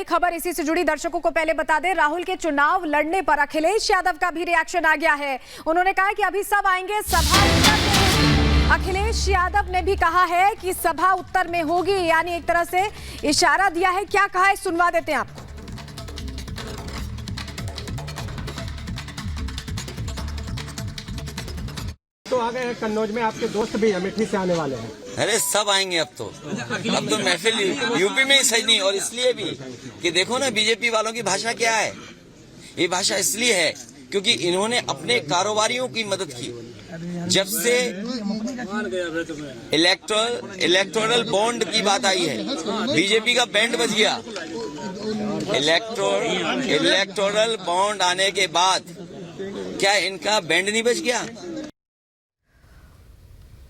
बड़ी खबर इसी से जुड़ी दर्शकों को पहले बता दें, राहुल के चुनाव लड़ने पर अखिलेश यादव का भी रिएक्शन आ गया है। उन्होंने कहा कि अभी सब आएंगे, सभा उत्तर में होगी। अखिलेश यादव ने भी कहा है कि सभा उत्तर में होगी, यानी एक तरह से इशारा दिया है। क्या कहा है सुनवा देते हैं आपको। तो आ गए हैं कन्नौज में, आपके दोस्त भी अमेठी से आने वाले हैं। अरे सब आएंगे अब तो महफिल यूपी में ही सही नहीं। और इसलिए भी कि देखो ना बीजेपी वालों की भाषा क्या है। ये भाषा इसलिए है क्योंकि इन्होंने अपने कारोबारियों की मदद की। जब से इलेक्टोरल बॉन्ड की बात आई है, बीजेपी का बैंड बज गया। इलेक्टोरल बॉन्ड आने के बाद क्या इनका बैंड नहीं बज गया?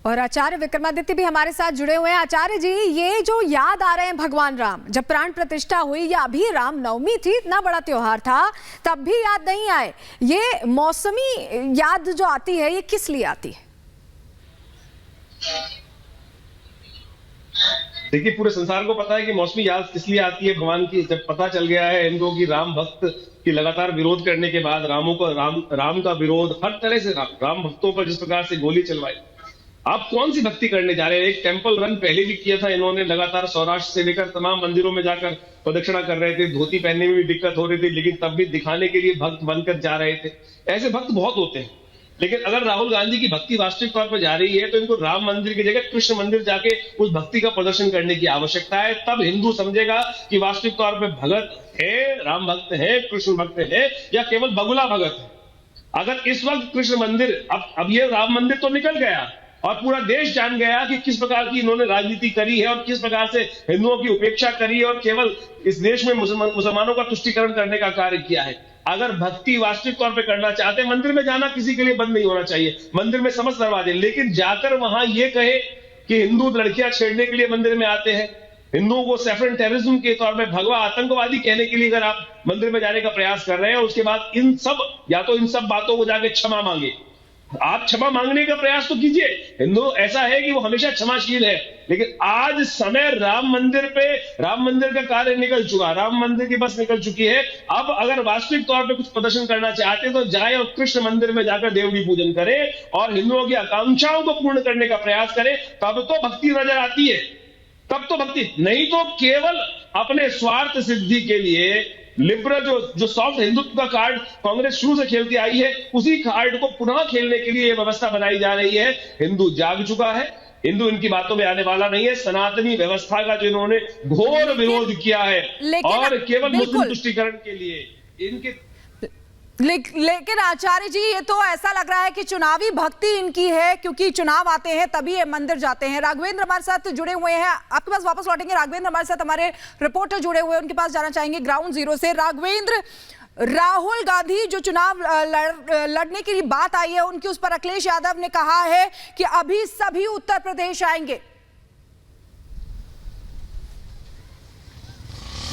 और आचार्य विक्रमादित्य भी हमारे साथ जुड़े हुए हैं। आचार्य जी, ये जो याद आ रहे हैं भगवान राम, जब प्राण प्रतिष्ठा हुई या अभी राम नवमी थी, इतना बड़ा त्योहार था, तब भी याद नहीं आए। ये मौसमी याद जो आती है, ये किस लिए आती है? देखिए, पूरे संसार को पता है कि मौसमी याद किस लिए आती है भगवान की। जब पता चल गया है इनको कि राम भक्त की लगातार विरोध करने के बाद राम का विरोध हर तरह से राम भक्तों पर जिस प्रकार से गोली चलवाई, आप कौन सी भक्ति करने जा रहे हैं? एक टेंपल रन पहले भी किया था इन्होंने, लगातार सौराष्ट्र से लेकर तमाम मंदिरों में जाकर प्रदक्षिणा कर रहे थे। धोती पहनने में भी दिक्कत हो रही थी, लेकिन तब भी दिखाने के लिए भक्त बनकर जा रहे थे। ऐसे भक्त बहुत होते हैं। लेकिन अगर राहुल गांधी की भक्ति वास्तविक तौर पर जा रही है, तो इनको राम मंदिर की जगह कृष्ण मंदिर जाके उस भक्ति का प्रदर्शन करने की आवश्यकता है। तब हिंदू समझेगा कि वास्तविक तौर पर भगत है, राम भक्त है, कृष्ण भक्त है, या केवल बगुला भगत है। अगर इस वक्त कृष्ण मंदिर, अब ये राम मंदिर तो निकल गया और पूरा देश जान गया कि किस प्रकार की इन्होंने राजनीति करी है और किस प्रकार से हिंदुओं की उपेक्षा करी है और केवल इस देश में मुसलमानों का तुष्टीकरण करने का कार्य किया है। अगर भक्ति वास्तविक तौर पे करना चाहते हैं, मंदिर में जाना किसी के लिए बंद नहीं होना चाहिए, मंदिर में समस्त दरवाजे, लेकिन जाकर वहां ये कहे कि हिंदू लड़कियां छेड़ने के लिए मंदिर में आते हैं, हिंदुओं को सेफरन टेररिज्म के तौर पर भगवा आतंकवादी कहने के लिए अगर आप मंदिर में जाने का प्रयास कर रहे हैं, उसके बाद इन सब बातों को जाके क्षमा मांगे। आप क्षमा मांगने का प्रयास तो कीजिए। हिंदू ऐसा है कि वो हमेशा क्षमाशील है, लेकिन आज समय राम मंदिर का कार्य निकल चुका, राम मंदिर की बस निकल चुकी है। अब अगर वास्तविक तौर पे कुछ प्रदर्शन करना चाहते हैं तो जाए और कृष्ण मंदिर में जाकर देवड़ी पूजन करें और हिंदुओं की आकांक्षाओं को पूर्ण करने का प्रयास करें। तब तो भक्ति नजर आती है, तब तो भक्ति। नहीं तो केवल अपने स्वार्थ सिद्धि के लिए लिबरल जो सॉफ्ट हिंदुत्व का कार्ड कांग्रेस शुरू से खेलती आई है, उसी कार्ड को पुनः खेलने के लिए यह व्यवस्था बनाई जा रही है। हिंदू जाग चुका है, हिंदू इनकी बातों में आने वाला नहीं है। सनातनी व्यवस्था का जो इन्होंने घोर विरोध किया है और केवल मुस्लिम तुष्टीकरण के लिए इनके लेकिन आचार्य जी, ये तो ऐसा लग रहा है कि चुनावी भक्ति इनकी है, क्योंकि चुनाव आते हैं तभी ये मंदिर जाते हैं। राघवेंद्र हमारे साथ जुड़े हुए हैं, आपके पास वापस लौटेंगे। राघवेंद्र हमारे साथ हमारे रिपोर्टर जुड़े हुए हैं, उनके पास जाना चाहेंगे ग्राउंड जीरो से। राघवेंद्र, राहुल गांधी जो चुनाव लड़ने की बात आई है, उनकी उस पर अखिलेश यादव ने कहा है कि अभी सभी उत्तर प्रदेश आएंगे।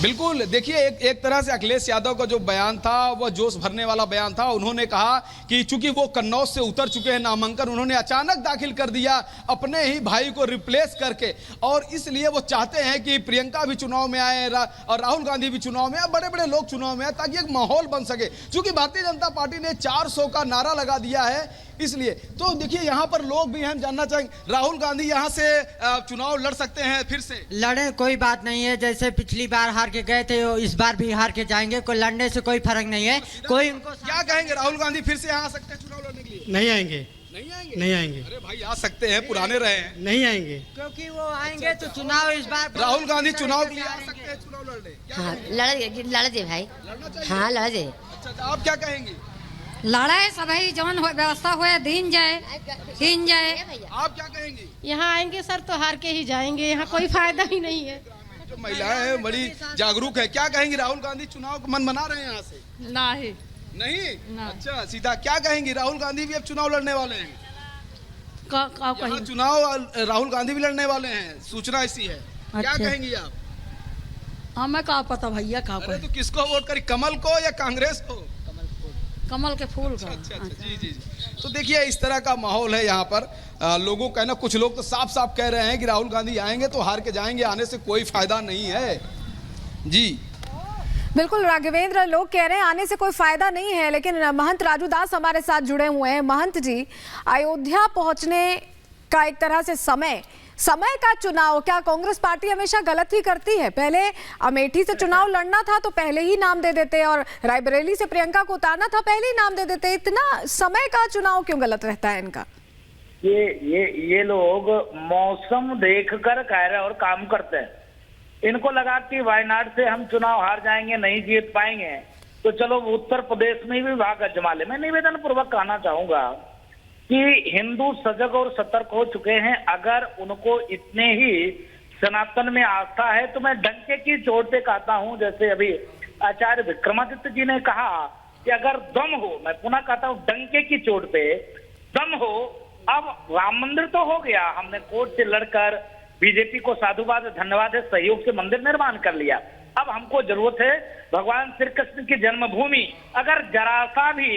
बिल्कुल, देखिए एक तरह से अखिलेश यादव का जो बयान था वह जोश भरने वाला बयान था। उन्होंने कहा कि चूंकि वो कन्नौज से उतर चुके हैं नामांकन, उन्होंने अचानक दाखिल कर दिया अपने ही भाई को रिप्लेस करके, और इसलिए वो चाहते हैं कि प्रियंका भी चुनाव में आए और राहुल गांधी भी चुनाव में आए, बड़े बड़े लोग चुनाव में आए, ताकि एक माहौल बन सके। चूंकि भारतीय जनता पार्टी ने 400 का नारा लगा दिया है, इसलिए तो देखिए यहाँ पर लोग भी हैं, जानना चाहेंगे राहुल गांधी यहाँ से चुनाव लड़ सकते हैं फिर से? लड़े, कोई बात नहीं है। जैसे पिछली बार हार के गए थे, इस बार भी हार के जाएंगे। कोई लड़ने से कोई फर्क नहीं है। कोई उनको क्या कहेंगे, राहुल गांधी फिर से यहाँ आ सकते हैं चुनाव लड़ने के लिए? नहीं आएंगे, नहीं आएंगे, नहीं आएंगे। अरे भाई आ सकते हैं, पुराने रहे हैं। नहीं आएंगे, क्योंकि वो आएंगे तो चुनाव इस बार राहुल गांधी चुनाव के लिए आ सकते हैं चुनाव लड़ने? हाँ, लड़ दे भाई, हाँ लड़ दे। अच्छा, आप क्या कहेंगे? लड़ाई सभी जवन व्यवस्था हुए दिन जाए। आप क्या कहेंगे? यहाँ आएंगे सर तो हार के ही जाएंगे, यहाँ कोई फायदा ही नहीं है। जो महिलाएं हैं बड़ी जागरूक है, क्या कहेंगी? राहुल गांधी चुनाव का मन बना रहे हैं यहाँ से? नहीं ना। अच्छा, सीधा क्या कहेंगी? राहुल गांधी भी अब चुनाव लड़ने वाले हैं। यहाँ चुनाव राहुल गांधी भी लड़ने वाले हैं, सूचना ऐसी है। क्या कहेंगी आप? हमें क्या पता भैया, क्या अरे तो किसको वोट करी, कमल को या कांग्रेस को? कमल के फूल का। अच्छा, जी। तो देखिए इस तरह का माहौल है यहाँ पर। लोगों का ना, कुछ लोग तो साफ साफ कह रहे हैं कि राहुल गांधी आएंगे तो हार के जाएंगे, आने से कोई फायदा नहीं है। जी बिल्कुल राघवेंद्र, लोग कह रहे हैं आने से कोई फायदा नहीं है, लेकिन महंत राजू दास हमारे साथ जुड़े हुए हैं। महंत जी, अयोध्या पहुंचने का एक तरह से समय का चुनाव, क्या कांग्रेस पार्टी हमेशा गलत ही करती है? पहले अमेठी से चुनाव लड़ना था तो पहले ही नाम दे देते, और रायबरेली से प्रियंका को उतारना था पहले ही नाम दे देते। इतना समय का चुनाव क्यों गलत रहता है इनका? ये लोग मौसम देखकर कह रहे और काम करते हैं। इनको लगा कि वायनाड से हम चुनाव हार जाएंगे, नहीं जीत पाएंगे, तो चलो उत्तर प्रदेश में भी भाग अजमा ले। मैं निवेदन पूर्वक कहना चाहूंगा कि हिंदू सजग और सतर्क हो चुके हैं। अगर उनको इतने ही सनातन में आस्था है तो मैं डंके की चोट पे कहता हूं, जैसे अभी आचार्य विक्रमादित्य जी ने कहा कि अगर दम हो, मैं पुनः कहता हूं डंके की चोट पे दम हो। अब राम मंदिर तो हो गया, हमने कोर्ट से लड़कर बीजेपी को साधुवाद धन्यवाद है, सहयोग से मंदिर निर्माण कर लिया। अब हमको जरूरत है भगवान श्री कृष्ण की जन्मभूमि, अगर जरा सा भी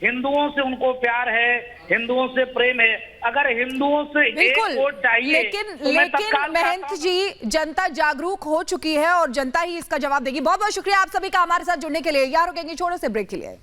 हिंदुओं से उनको प्यार है, हिंदुओं से प्रेम है, अगर हिंदुओं से एक वोट चाहिए, लेकिन महंत जी, जनता जागरूक हो चुकी है और जनता ही इसका जवाब देगी। बहुत बहुत शुक्रिया आप सभी का हमारे साथ जुड़ने के लिए। यार रुकेंगे छोटे से ब्रेक के लिए।